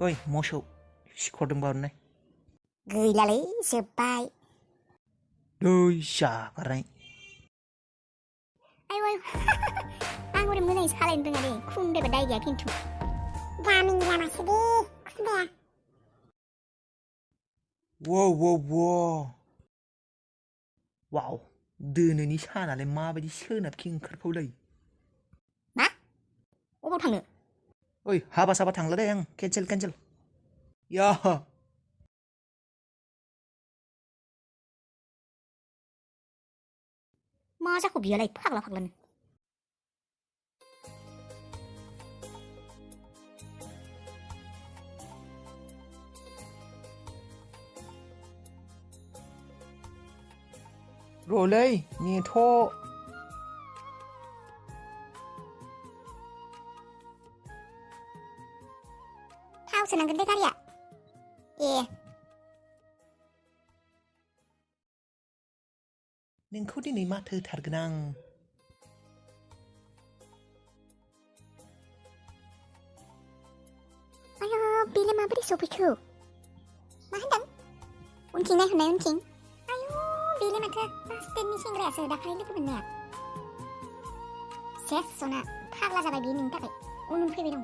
ओइ मोसौ सिखरदोंबा हरनाय गैलालै जोब्बाय दै जागारनाय आयौ आं हरै मोजाङै सालायनो रोङा दे खुन्दायबा दाय गैया खिन्थु गामिनि लामासो दे खुन्दाया वाव दोनैनि सानालाय माबायदि सोनाबखि ओंखारखौलै मा अबाव थांनो ओइ हाबा साबा थांला दे आं केन्सेल या मा जाखो बियालाय फाग्लानो र'लै नेथ' थाव सोनांगोन दे गारिया ए नोंखौ दिनै माथो होथारगोन आं आयौ बेलाय माबोरै सफैखो मा होनदों उनथिं नायहरनाय उनथिं आयौ बेलाय माथो बास स्टेन्डनि सेंग्रायासो दाखालि लोगो मोननाया सेस सना फाग्ला जाबाय बियो नोंनि थाखाय उन फैबाय दं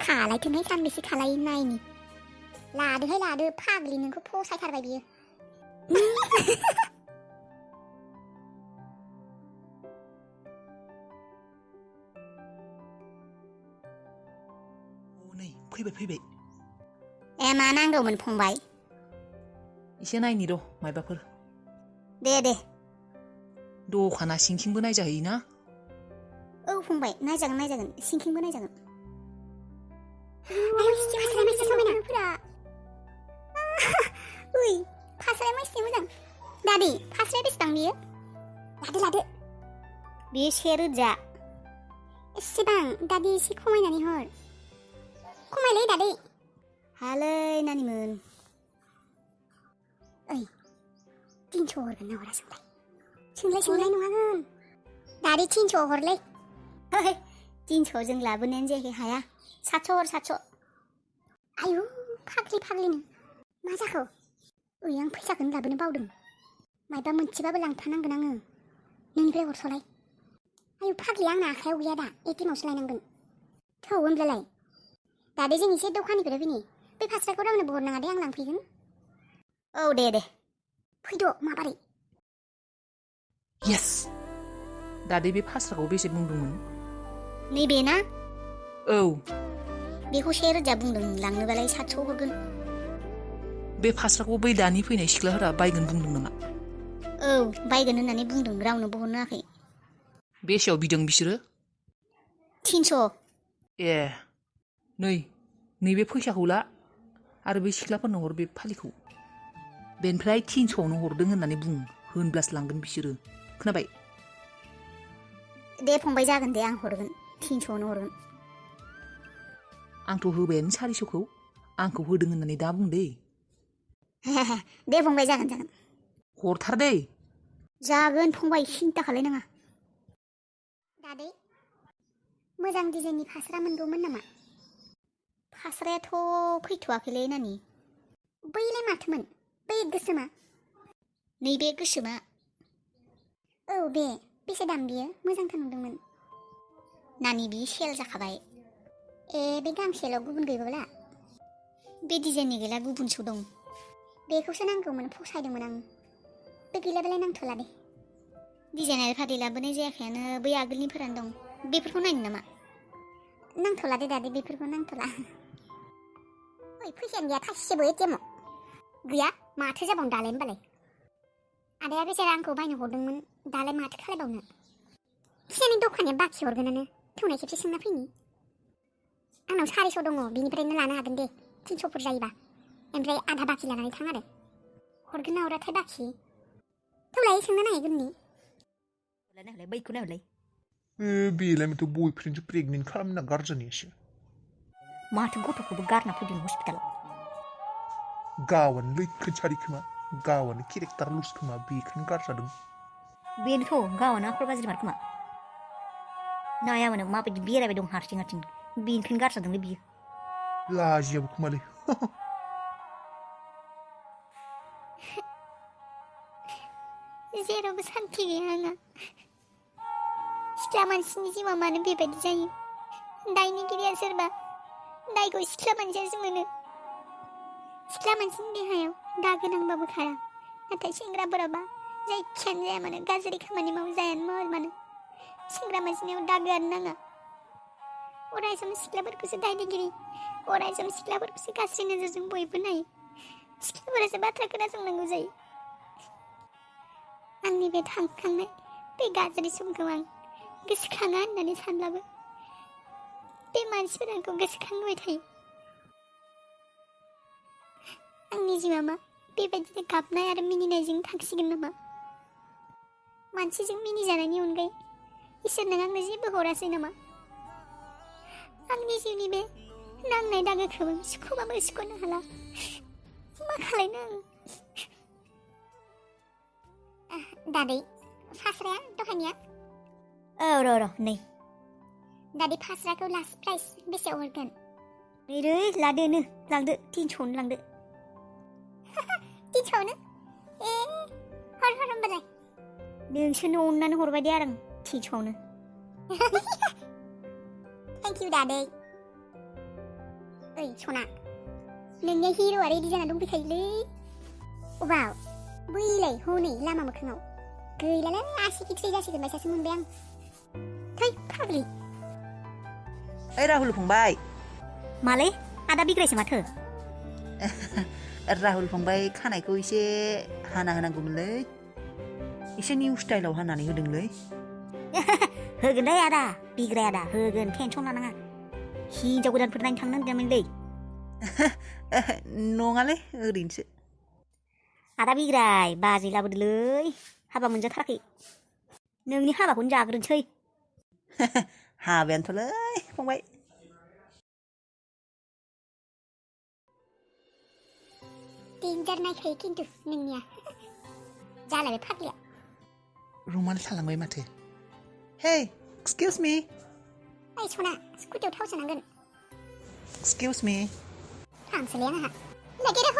खालायथोंहाय सानबेसे खालायो नायनि लादो फाग्लि नोंखौ फसायथारबाय बियो नै फैबाय ए मा नांगौमोन फंबाय एसे नायनि र' मायबाफोर दे दखाना सिंबो नायजाहैयोना औ फंबाय नायजागोन सिंबो नायजागोन फास्राया मानसि मोजां दादि फास्राया बेसेबां बियो लादो बियो 1000 एसेबां दादि एसे खमायनानै हर खमायलै दादि हालै नानिमोन ओइ 300 हरगोन ना हरा सोंलाय नङागोन दादि 300 हरलै 300 जों लाबोनायानो जायाखै हाया 700 हर 700 आयु फाग्लिनो मा जाखो ओइ आं फैसाखौनो लाबोनो बावदों मायबा मोनसेबाबो लांफानांगोन आङो नोंनिफ्राय हरस'लाय आयु फाग्लि आंना आखायाव गैया दा एटिएमआवसो लायनांगोन थौ होनब्लालाय दादि जों एसे दखाननिफ्राय फैनि बे फास्राखौ रावनोबो हरनाङा दे आं लांफैगोन औ दे फैद' माबारै येस दादि बे फास्राखौ बेसे बुंदोंमोन नैबे ना औ बेखौ 1000 बुंदों लांनोबालाय 700 हरगोन बे फास्राखौ बै दानि फैनाय सिख्लाफोरा बायगोन बुंदों नामा औ बायगोन होननानै बुंदों रावनोबो हरनो होआखै बेसेयाव बिदों बिसोरो 300 ए नैबे फैसाखौ ला आरो बे सिख्लाफोरनो हर बे फालिखौ बेनिफ्राय 300आवनो हरदों होननानै बुं होनब्लासो लांगोन बिसोरो खोनाबाय दे फंबाय जागोन दे आं हरगोन 300आवनो हरगोन आंथ' होबायानो 400खौ आंखौ होदों होननानै दा बुं दे दे फंबाय जागोन हरथार दे जागोन फंबाय सिन्था खालायनाङा दादै मोजां डिजाइननि फास्रा मोनगौमोन नामा फास्रायाथ' फैथ'वाखैलै नानि बैलाय माथोमोन बै गोसोमा नैबे गोसोमा औ बेसे दाम बियो मोजांथार नुदोंमोन नानि बि सेल जाखाबाय ए बे गांसेल' गुबुन गैबावला बे डिजाइननि गैला गुबुनसो दं बेखौसो नांगौमोन फसायदोंमोन आं बे गैलाबालाय नांथ'ला दे डिजाइनारि फारि लाबोनाय जायाखैयानो बै आगोलनिफोरानो दं बेफोरखौ नायनो नामा नांथ'ला दे दादि बेफोरखौ नांथ'ला ओइ फैसायानो गैया थाइसेबो एटिएमआव गैया माथो जाबावनो दालाय होनबालाय आदाया बेसे रांखौ बायनो हरदोंमोन दालाय माथो खालायबावनो फिसानि दखानिया बाखि हरगोनानो थौनाय खेबसे सोंना फैनि आंनाव 400 दङ बिनिफ्रायनो लानो हागोन दे 300फोर जायोबा ओमफ्राय आधा बाखि लानानै थां आरो हरगोन ना हराथाय बाखि थौलाय सोंना नायगोननि बैखौ नायहरलाय बेलाय माथो बयफ्रेन्डसो प्रेगनेन्ट खालामना गारजानायासो माथो गथ'खौबो गारना फैदों हस्पिटालाव गावानो लैखोनसारि खोमा गावानो केरेक्टार लुज खोमा बेखायनो गारजादों बेनोथ' गावआनो आखल गाज्रि मार खोमा नायामानो माबायदि बेरायबाय दं हारसिं हारसिं बेनिखायनो गारजादोंलै बियो लाजियाबो खोमालै जेरावबो सान्थि गैया आंहा सिख्ला मानसिनि जिउआ मानो बेबायदि जायो दायनिगिरिया सोरबा दायखौ सिख्ला मानसियासो मोनो सिख्ला मानसिनि देहायाव दागो नांबाबो खारा नाथाय सेंग्राफोराबा जायखियानो जाया मानो गाज्रि खामानि जायानो मावा मानो सेंग्रा मानसिनियाव दागोआनो नाङा अराय सम सिख्लाफोरखौसो दायनिगिरि अराय सम सिख्लाफोरखौसो गाज्रि नोजोरजों बयबो नायो सिख्लाफोरासो बाथ्रा खोनासंनांगौ जायो आंनि बे थांखांनाय बे गाज्रि समखौ आं गोसोखाङा होननानै सानब्लाबो बे मानसिफोरा आंखौ गोसोखांबाय थायो आंनि जिउआ मा बेबायदिनो गाबनाय आरो मिनिनायजों थांसिगोन नामा मानसिजों मिनिजानायनि अनगायै इसोर नों आंनो जेबो हरासै नामा आंनि जिउनि बे नांनाय दागोखौबो सुख'बाबो सुख'नो हाला मा खालायनो आं दादै फास्राया दहायनिया र' नै दादै फास्राखौ लास्ट प्राइस बेसेयाव हरगोन नैलै लादोनो लांदो 300 लांदो 300 हर होमबालाय नोंसोरनो अननानै हरबाय दे आरो आं 300 थेंक इउ दादै ओइ सना नोंनिया हिर'आ रेडि जाना दंफैखायोलै अबाव बैलाय हनै लामा मोखाङाव गैलालै आसि फिक्सै जासिगोन बायसासो मोनबाय आं थै फाग्लि ओइ राहुल फंबाय मालै आदा बिग्रायसो माथो राहुल फंबाय खानायखौ एसे हाना होनांगौमोनलै एसे निउ स्टाइलाव हानानै होदोंलै होगोन दे आदा बिग्राय आदा होगोन टेनसन लानाङा हिनजाव गोदानफोर नायनो थांनो होनदोंमोनलै नङालै ओरैनोसो आदा बिग्राय बाजै लाबोदोलै हाबा मोनजाथाराखै नोंनि हाबाखौनो जाग्रोनोसै हाबायानोथ'लै फंबाय डेन्जार नायखायो खिन्थु नोंनिया जालायबाय फाग्लिया रुमाल सालांबाय माथो हे एक्सकिउज मी ओइ सना स्कुटियाव थाव सोनांगोन एक्सकिउज मी थांसैलै आंहा नागिरो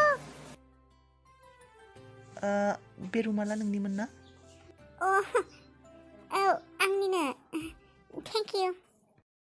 बे रुमाला नोंनिमोन ना औ आंनिनो थेंक इउ